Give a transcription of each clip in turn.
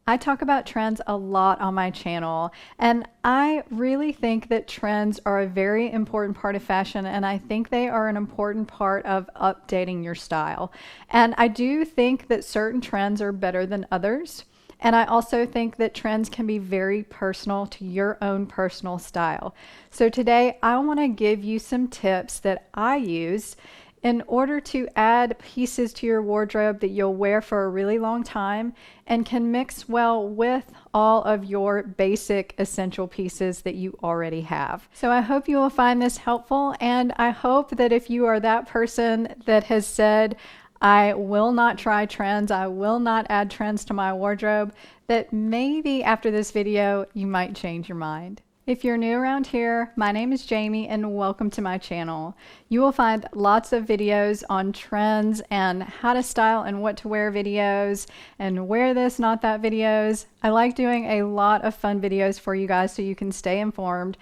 I talk about trends a lot on my channel, and I really think that trends are a very important part of fashion, and I think they are an important part of updating your style. And I do think that certain trends are better than others. And I also think that trends can be very personal to your own personal style. So today I want to give you some tips that I use in order to add pieces to your wardrobe that you'll wear for a really long time and can mix well with all of your basic essential pieces that you already have. So I hope you will find this helpful, and I hope that if you are that person that has said, I will not try trends, I will not add trends to my wardrobe, that maybe after this video you might change your mind. If you're new around here, my name is Jamie and welcome to my channel. You will find lots of videos on trends and how to style and what to wear videos and wear this, not that videos. I like doing a lot of fun videos for you guys so you can stay informed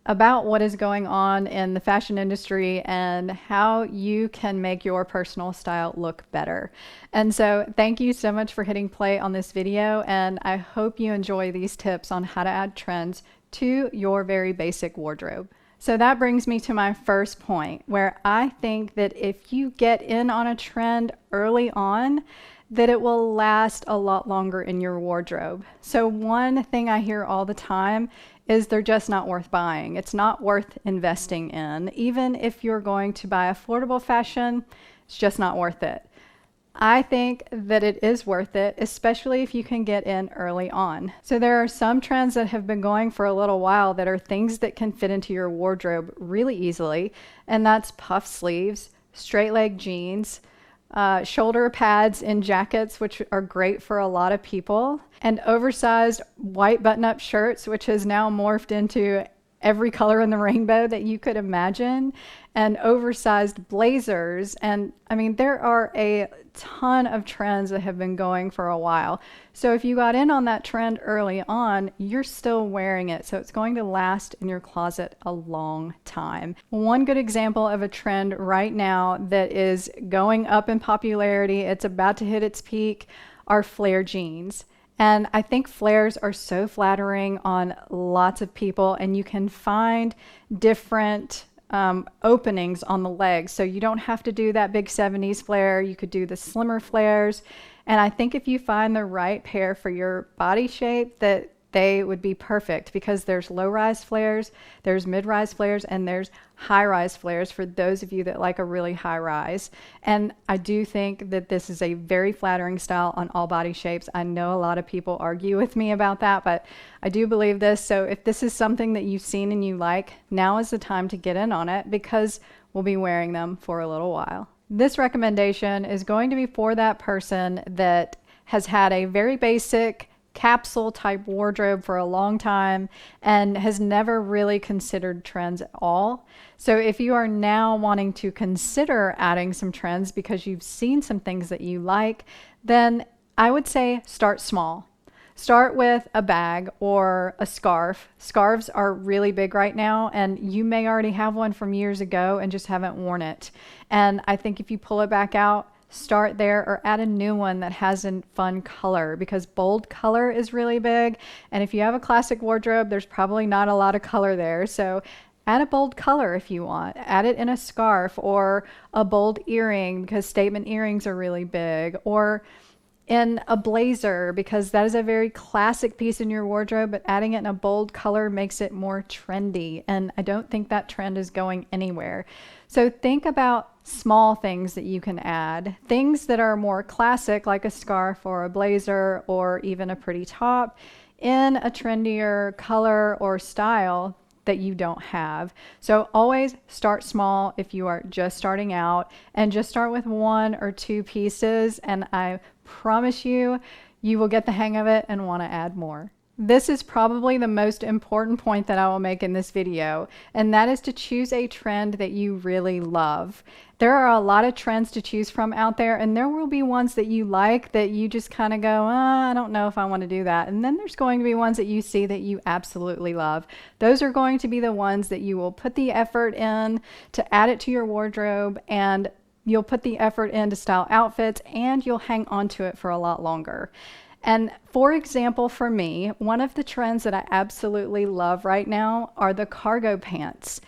about what is going on in the fashion industry and how you can make your personal style look better. And so thank you so much for hitting play on this video, and I hope you enjoy these tips on how to add trends to your very basic wardrobe. So that brings me to my first point, where I think that if you get in on a trend early on, that it will last a lot longer in your wardrobe. So one thing I hear all the time is they're just not worth buying. It's not worth investing in. Even if you're going to buy affordable fashion, it's just not worth it. I think that it is worth it, especially if you can get in early on. So there are some trends that have been going for a little while that are things that can fit into your wardrobe really easily, and that's puff sleeves, straight leg jeans, shoulder pads in jackets, which are great for a lot of people, and oversized white button-up shirts, which has now morphed into every color in the rainbow that you could imagine, and oversized blazers. And I mean, there are a ton of trends that have been going for a while. So if you got in on that trend early on, you're still wearing it. So it's going to last in your closet a long time. One good example of a trend right now that is going up in popularity, it's about to hit its peak, are flare jeans. And I think flares are so flattering on lots of people, and you can find different openings on the legs. So you don't have to do that big 70s flare. You could do the slimmer flares. And I think if you find the right pair for your body shape, that they would be perfect, because there's low-rise flares, there's mid-rise flares, and there's high-rise flares for those of you that like a really high rise. And I do think that this is a very flattering style on all body shapes. I know a lot of people argue with me about that, but I do believe this. So if this is something that you've seen and you like, now is the time to get in on it, because we'll be wearing them for a little while. This recommendation is going to be for that person that has had a very basic capsule type wardrobe for a long time and has never really considered trends at all. So if you are now wanting to consider adding some trends because you've seen some things that you like, then I would say start small. Start with a bag or a scarf. Scarves are really big right now, and you may already have one from years ago and just haven't worn it. And I think if you pull it back out, start there, or add a new one that has a fun color, because bold color is really big. And if you have a classic wardrobe, there's probably not a lot of color there. So add a bold color if you want. Add it in a scarf or a bold earring, because statement earrings are really big, or in a blazer, because that is a very classic piece in your wardrobe, but adding it in a bold color makes it more trendy. And I don't think that trend is going anywhere. So think about small things that you can add, things that are more classic, like a scarf or a blazer or even a pretty top, in a trendier color or style that you don't have. So always start small if you are just starting out, and just start with one or two pieces, and I promise you, you will get the hang of it and want to add more. This is probably the most important point that I will make in this video, and that is to choose a trend that you really love. There are a lot of trends to choose from out there, and there will be ones that you like that you just kind of go, I don't know if I want to do that. And then there's going to be ones that you see that you absolutely love. Those are going to be the ones that you will put the effort in to add it to your wardrobe, and you'll put the effort in to style outfits, and you'll hang on to it for a lot longer. And for example, for me, one of the trends that I absolutely love right now are the cargo pants.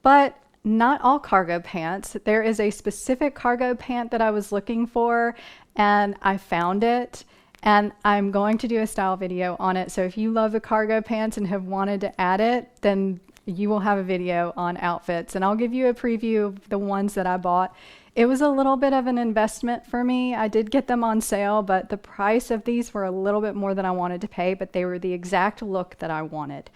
But not all cargo pants. There is a specific cargo pant that I was looking for, and I found it. And I'm going to do a style video on it. So if you love the cargo pants and have wanted to add it, then you will have a video on outfits. And I'll give you a preview of the ones that I bought. It was a little bit of an investment for me. I did get them on sale, but the price of these were a little bit more than I wanted to pay, but they were the exact look that I wanted.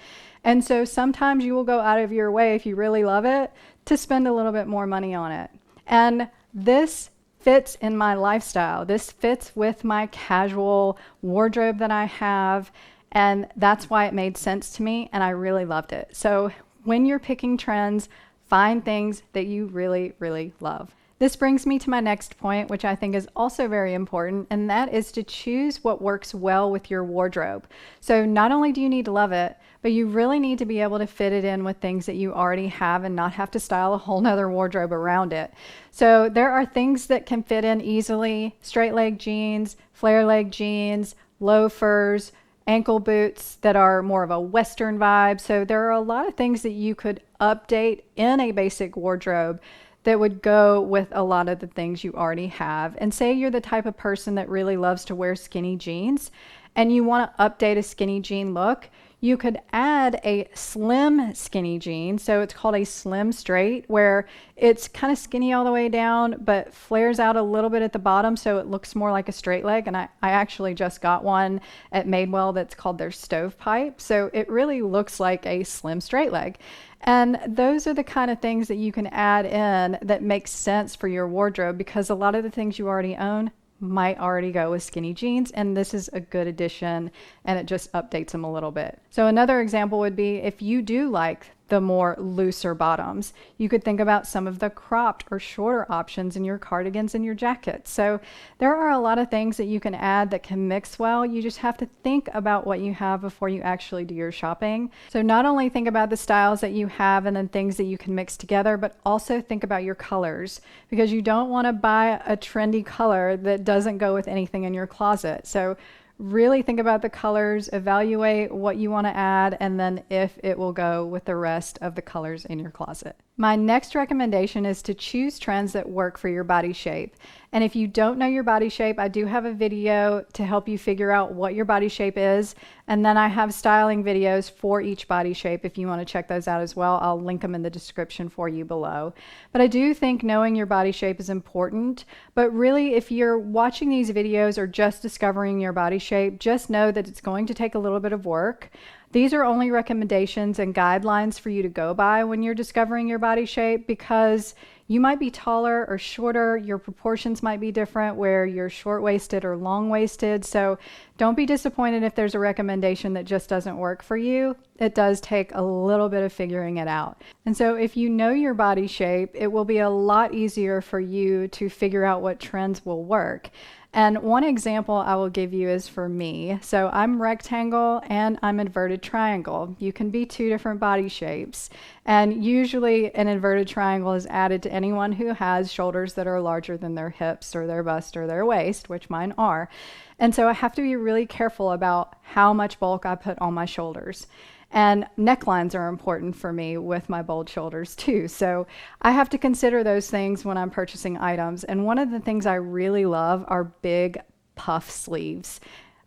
And so sometimes you will go out of your way, if you really love it, to spend a little bit more money on it. And this fits in my lifestyle. This fits with my casual wardrobe that I have, and that's why it made sense to me, and I really loved it. So when you're picking trends, find things that you really, really love. This brings me to my next point, which I think is also very important, and that is to choose what works well with your wardrobe. So not only do you need to love it, but you really need to be able to fit it in with things that you already have and not have to style a whole nother wardrobe around it. So there are things that can fit in easily: straight leg jeans, flare leg jeans, loafers, ankle boots that are more of a Western vibe. So there are a lot of things that you could update in a basic wardrobe that would go with a lot of the things you already have. And say you're the type of person that really loves to wear skinny jeans and you want to update a skinny jean look, you could add a slim skinny jean. So it's called a slim straight, where it's kind of skinny all the way down, but flares out a little bit at the bottom so it looks more like a straight leg. And I actually just got one at Madewell that's called their stovepipe. So it really looks like a slim straight leg. And those are the kind of things that you can add in that makes sense for your wardrobe, because a lot of the things you already own might already go with skinny jeans, and this is a good addition and it just updates them a little bit. So another example would be if you do like the more looser bottoms, you could think about some of the cropped or shorter options in your cardigans and your jackets. So there are a lot of things that you can add that can mix well. You just have to think about what you have before you actually do your shopping. So not only think about the styles that you have and then things that you can mix together, but also think about your colors, because you don't want to buy a trendy color that doesn't go with anything in your closet. So really think about the colors, evaluate what you want to add, and then if it will go with the rest of the colors in your closet. My next recommendation is to choose trends that work for your body shape. And if you don't know your body shape, I do have a video to help you figure out what your body shape is. And then I have styling videos for each body shape if you want to check those out as well. I'll link them in the description for you below. But I do think knowing your body shape is important. But really, if you're watching these videos or just discovering your body shape, just know that it's going to take a little bit of work. These are only recommendations and guidelines for you to go by when you're discovering your body shape, because you might be taller or shorter, your proportions might be different, where you're short-waisted or long-waisted. So don't be disappointed if there's a recommendation that just doesn't work for you. It does take a little bit of figuring it out. And so if you know your body shape, it will be a lot easier for you to figure out what trends will work. And one example I will give you is for me. So I'm rectangle and I'm inverted triangle. You can be two different body shapes. And usually an inverted triangle is added to anyone who has shoulders that are larger than their hips or their bust or their waist, which mine are. And so I have to be really careful about how much bulk I put on my shoulders. And necklines are important for me with my bold shoulders too. So I have to consider those things when I'm purchasing items. And one of the things I really love are big puff sleeves,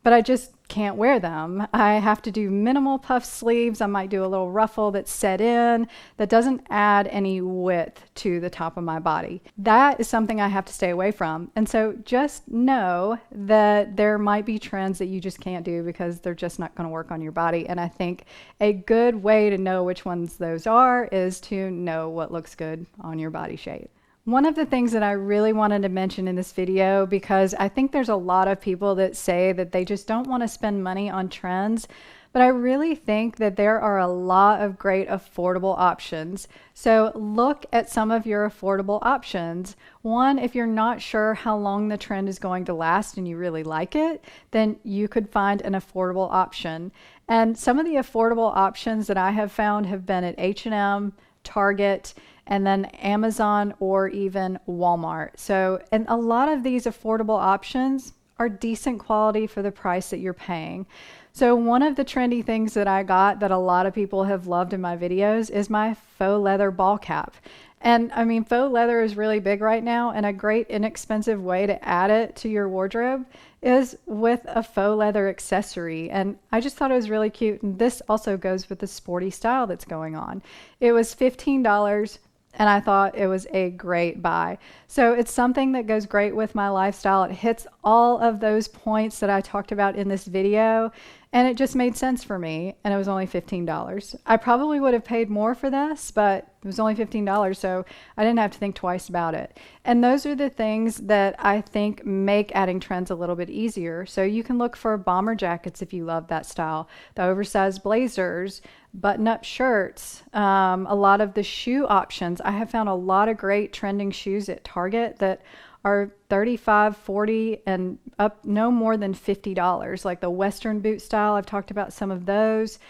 but I just can't wear them. I have to do minimal puff sleeves. I might do a little ruffle that's set in that doesn't add any width to the top of my body. That is something I have to stay away from. And so just know that there might be trends that you just can't do because they're just not going to work on your body. And I think a good way to know which ones those are is to know what looks good on your body shape. One of the things that I really wanted to mention in this video, because I think there's a lot of people that say that they just don't want to spend money on trends, but I really think that there are a lot of great affordable options. So look at some of your affordable options. One, if you're not sure how long the trend is going to last and you really like it, then you could find an affordable option. And some of the affordable options that I have found have been at H&M, Target, and then Amazon or even Walmart. So, and a lot of these affordable options are decent quality for the price that you're paying. So one of the trendy things that I got that a lot of people have loved in my videos is my faux leather ball cap. And I mean, faux leather is really big right now, and a great inexpensive way to add it to your wardrobe is with a faux leather accessory. And I just thought it was really cute. And this also goes with the sporty style that's going on. It was $15, and I thought it was a great buy. So it's something that goes great with my lifestyle. It hits all of those points that I talked about in this video, and it just made sense for me, and it was only $15. I probably would have paid more for this, but it was only $15, so I didn't have to think twice about it. And those are the things that I think make adding trends a little bit easier. So you can look for bomber jackets if you love that style, the oversized blazers, button-up shirts, a lot of the shoe options. I have found a lot of great trending shoes at Target that are $35, $40, and up no more than $50, like the Western boot style. I've talked about some of those.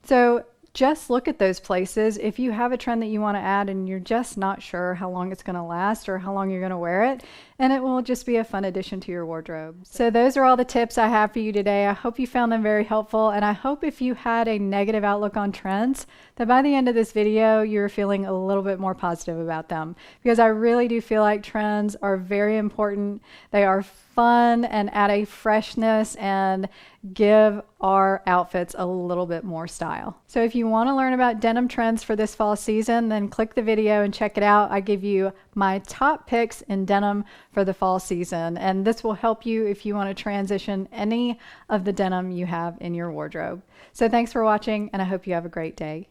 So just look at those places. If you have a trend that you want to add and you're just not sure how long it's going to last or how long you're going to wear it, and it will just be a fun addition to your wardrobe. So those are all the tips I have for you today. I hope you found them very helpful, and I hope if you had a negative outlook on trends, that by the end of this video, you're feeling a little bit more positive about them, because I really do feel like trends are very important. They are fun and add a freshness and give our outfits a little bit more style. So if you want to learn about denim trends for this fall season, then click the video and check it out. I give you my top picks in denim for the fall season, and this will help you if you want to transition any of the denim you have in your wardrobe. So thanks for watching, and I hope you have a great day.